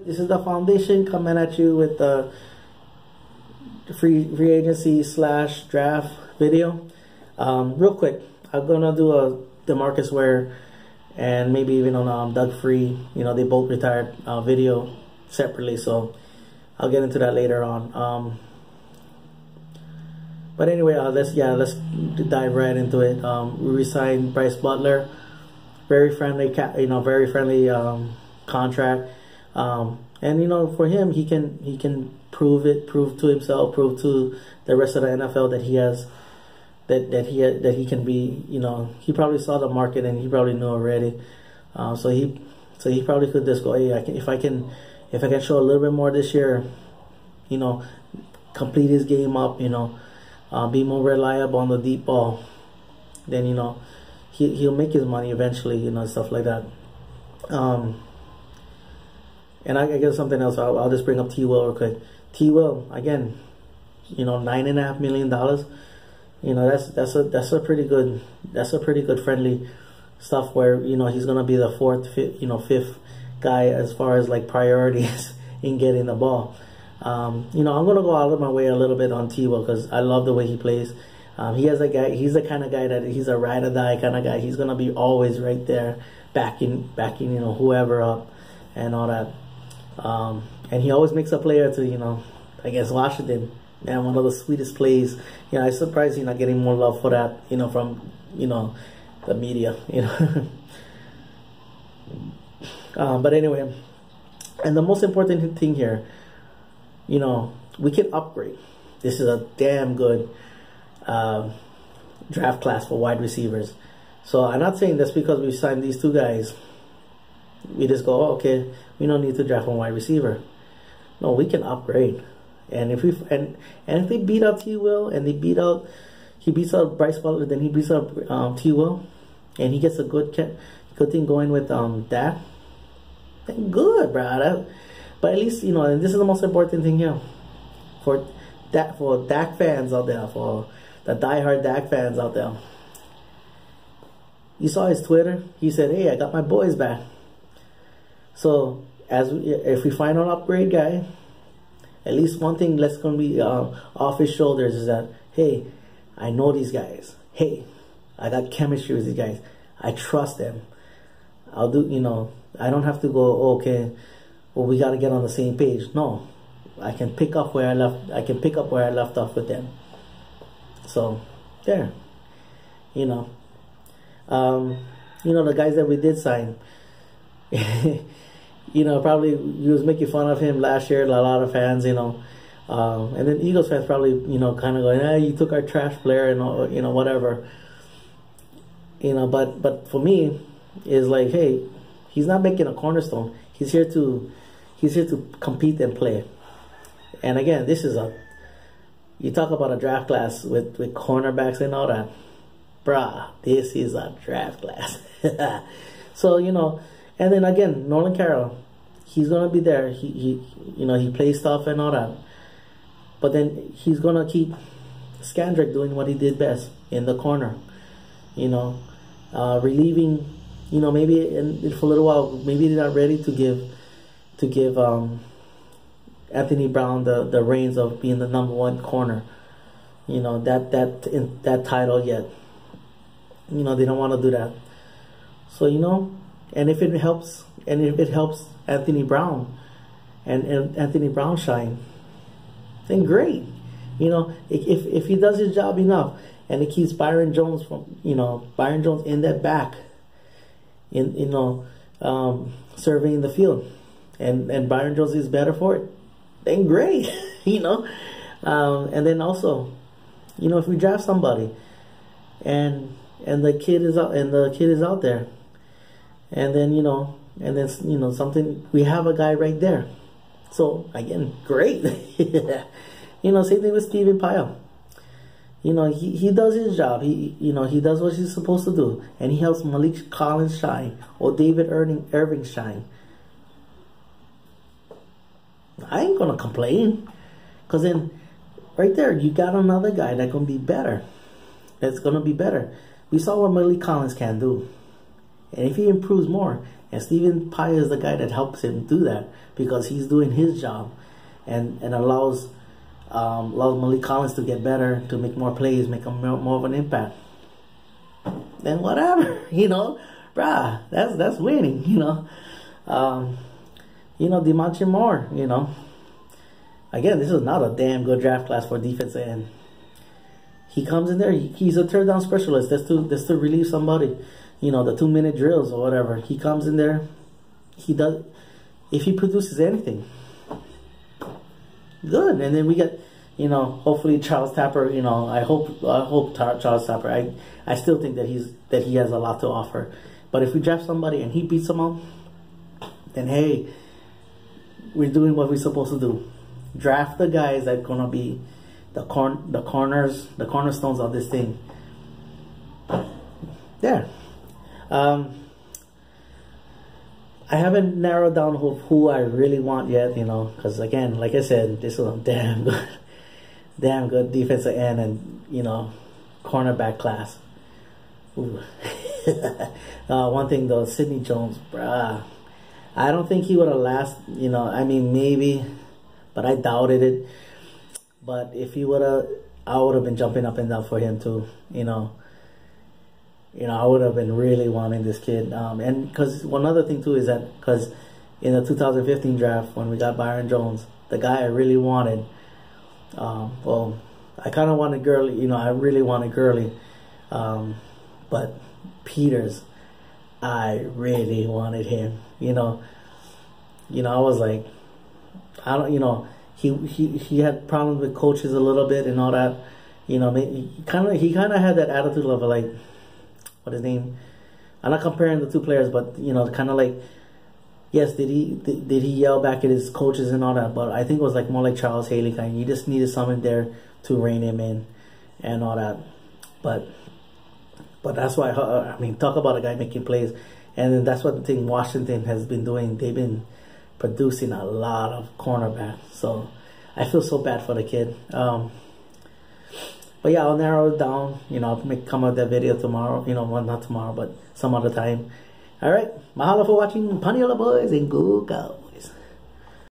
This is the foundation coming at you with the free agency / draft video. Real quick, I'm gonna do a DeMarcus Ware and maybe even on Doug Free. You know, they both retired video separately, so I'll get into that later on. But anyway, let's dive right into it. We re-signed Bryce Butler, very friendly, very friendly contract. And you know, for him, he can prove to himself, prove to the rest of the NFL that he has, that he can be. You know, he probably saw the market and he probably knew already. So he probably could just go, hey, if I can show a little bit more this year, you know, complete his game up, you know, be more reliable on the deep ball, then you know he'll make his money eventually, you know, stuff like that. And I guess something else, I'll just bring up T. Will real quick. T. Will, again, you know, $9.5 million. You know, that's a pretty good friendly stuff where, you know, he's gonna be the fifth guy as far as like priorities in getting the ball. You know, I'm gonna go out of my way a little bit on T. Will because I love the way he plays. He's the kind of guy that he's a ride or die kind of guy. He's gonna be always right there, backing you know, whoever up and all that. And he always makes a player to, you know, against Washington. Man, one of the sweetest plays. You know, I'm surprised he's not getting more love for that, you know, from, you know, the media, you know. But anyway, and the most important thing here, you know, we can upgrade. This is a damn good draft class for wide receivers. So I'm not saying that's because we signed these two guys, we just go, oh, okay, we don't need to draft a wide receiver. No, we can upgrade. And if they beat out T. Will and he beats out Bryce Butler, then he beats out T. Will, and he gets a good thing going with Dak. Then good, bro. But at least, you know, and this is the most important thing here for Dak fans out there, for the diehard Dak fans out there. You saw his Twitter. He said, "Hey, I got my boys back." So if we find an upgrade guy, at least one thing that's going to be off his shoulders is that, hey, I know these guys. Hey, I got chemistry with these guys. I trust them. I'll do, you know, I don't have to go, oh, okay, well, we got to get on the same page. No, I can pick up where I left off with them. So there, you know, the guys that we did sign, you know, probably you was making fun of him last year, a lot of fans, you know, and then Eagles fans probably, you know, kind of going, you took our trash player and all, you know, whatever, you know, but for me, is like, hey, he's not making a cornerstone. He's here to compete and play. And again, this is you talk about a draft class with cornerbacks and all that, bruh, this is a draft class. So, you know. And then again, Nolan Carroll, he's gonna be there. He you know, he plays tough and all that. But then he's gonna keep Skandrick doing what he did best in the corner. You know, relieving. You know, maybe for a little while, maybe they're not ready to give Anthony Brown the reins of being the #1 corner. You know, that title yet. You know, they don't want to do that. So, you know. And if it helps Anthony Brown and Anthony Brown shine, then great. You know, if he does his job enough and it keeps Byron Jones in that back, surveying the field, and Byron Jones is better for it, then great. You know, and then also, you know, if we draft somebody and the kid is out there. And then, something, we have a guy right there. So, again, great. You know, same thing with Stephen Pyle. You know, he does his job. He does what he's supposed to do. And he helps Malik Collins shine or David Irving shine. I ain't going to complain. Because then, right there, you got another guy that's going to be better. That's going to be better. We saw what Malik Collins can do. And if he improves more, and Stephen Pye is the guy that helps him do that because he's doing his job, and allows Malik Collins to get better, to make more plays, make more of an impact, then whatever, bruh, that's winning, DeMontre Moore, again, this is not a damn good draft class for defensive end. He comes in there, he's a third down specialist. That's to relieve somebody, the 2-minute drills or whatever. He comes in there, he does, if he produces anything, good. And then we get, hopefully Charles Tapper, I hope Charles Tapper, I still think that he has a lot to offer. But if we draft somebody and he beats them all, then hey, we're doing what we're supposed to do. Draft the guys that are gonna be the cornerstones of this thing. There. I haven't narrowed down who I really want yet, because again, like I said, this is a damn good defensive end and cornerback class. Ooh. One thing though, Sidney Jones, bruh, I don't think he would have lasted. I mean, maybe, but I doubted it. But if he would have, I would have been jumping up and down for him too. I would have been really wanting this kid. And because one other thing too is that because in the 2015 draft when we got Byron Jones, the guy I really wanted, well, I kind of wanted Gurley. I really wanted Gurley, but Peters, I really wanted him. I was like, I don't, he had problems with coaches a little bit and all that. He kind of had that attitude of like, what his name? I'm not comparing the two players, but kind of like, yes, did he yell back at his coaches and all that? But I think it was like more like Charles Haley kind. You just needed someone there to rein him in and all that. But that's why talk about a guy making plays, and then that's what the thing Washington has been doing. They've been producing a lot of cornerbacks, so I feel so bad for the kid. But yeah, I'll narrow it down. I'll come out that video tomorrow. Well, not tomorrow, but some other time. All right, mahalo for watching. Paniola boys and go.